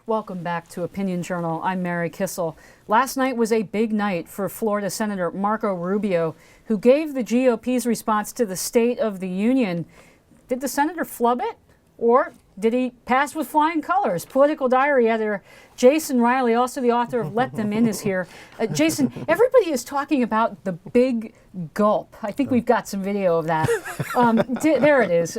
Welcome back to Opinion Journal. I'm Mary Kissel. Last night was a big night for Florida Senator Marco Rubio, who gave the GOP's response to the State of the Union. Did the senator flub it, or did he pass with flying colors? Political Diary editor Jason Riley, also the author of Let Them In, is here. Jason, everybody is talking about the big gulp. I think we've got some video of that. There it is.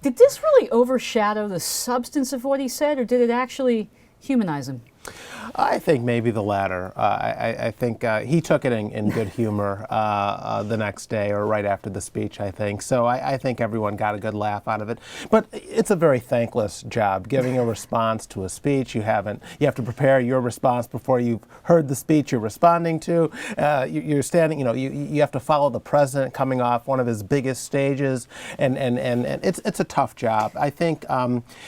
Did this really overshadow the substance of what he said, or did it actually humanize him? I think maybe the latter. I think he took it in good humor the next day or right after the speech, I think. So I think everyone got a good laugh out of it. But it's a very thankless job, giving a response to a speech. You have to prepare your response before you've heard the speech you're responding to. You're standing, you have to follow the president coming off one of his biggest stages, and it's a tough job. I think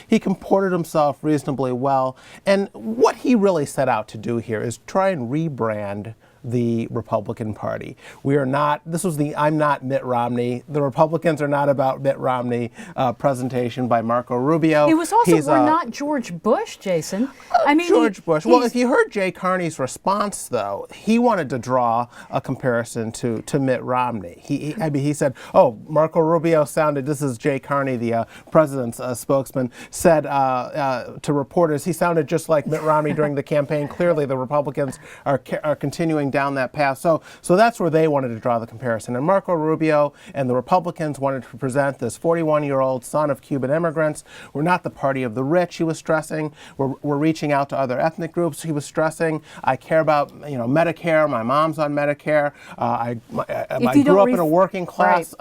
he comported himself reasonably well, and what he really set out to do here is try and rebrand the Republican Party. We are not, this was the I'm not Mitt Romney. The Republicans are not about Mitt Romney presentation by Marco Rubio. It was also, we're not George Bush, Jason. I mean, George Bush. Well, if you heard Jay Carney's response, though, he wanted to draw a comparison to Mitt Romney. He said, oh, Marco Rubio sounded, this is Jay Carney, the president's spokesman, said to reporters, he sounded just like Mitt Romney during the campaign. Clearly, the Republicans are continuing down that path. So that's where they wanted to draw the comparison. And Marco Rubio and the Republicans wanted to present this 41-year-old son of Cuban immigrants. We're not the party of the rich, he was stressing. We're reaching out to other ethnic groups, he was stressing. I care about Medicare. My mom's on Medicare. I grew up in a working class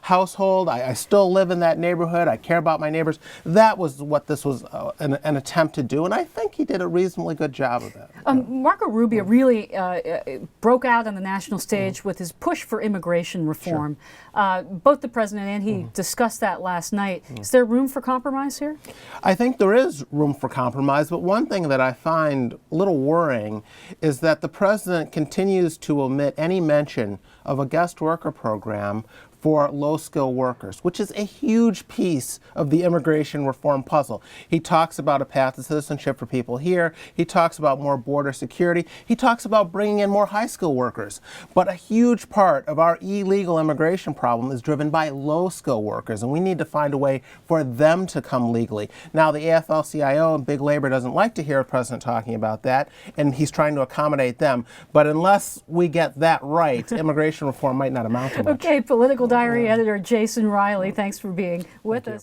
household. I still live in that neighborhood. I care about my neighbors. That was what this was an attempt to do, and I think he did a reasonably good job of that. Marco Rubio really broke out on the national stage with his push for immigration reform. Sure. Both the president and he discussed that last night. Is there room for compromise here? I think there is room for compromise, but one thing that I find a little worrying is that the president continues to omit any mention of a guest worker program for low-skilled workers, which is a huge piece of the immigration reform puzzle. He talks about a path to citizenship for people here. He talks about more border security. He talks about bringing in more high-skilled workers. But a huge part of our illegal immigration problem is driven by low-skilled workers, and we need to find a way for them to come legally. Now, the AFL-CIO and Big Labor doesn't like to hear a president talking about that, and he's trying to accommodate them. But unless we get that right, immigration reform might not amount to much. Okay, Political Diary editor Jason Riley, thanks for being with us.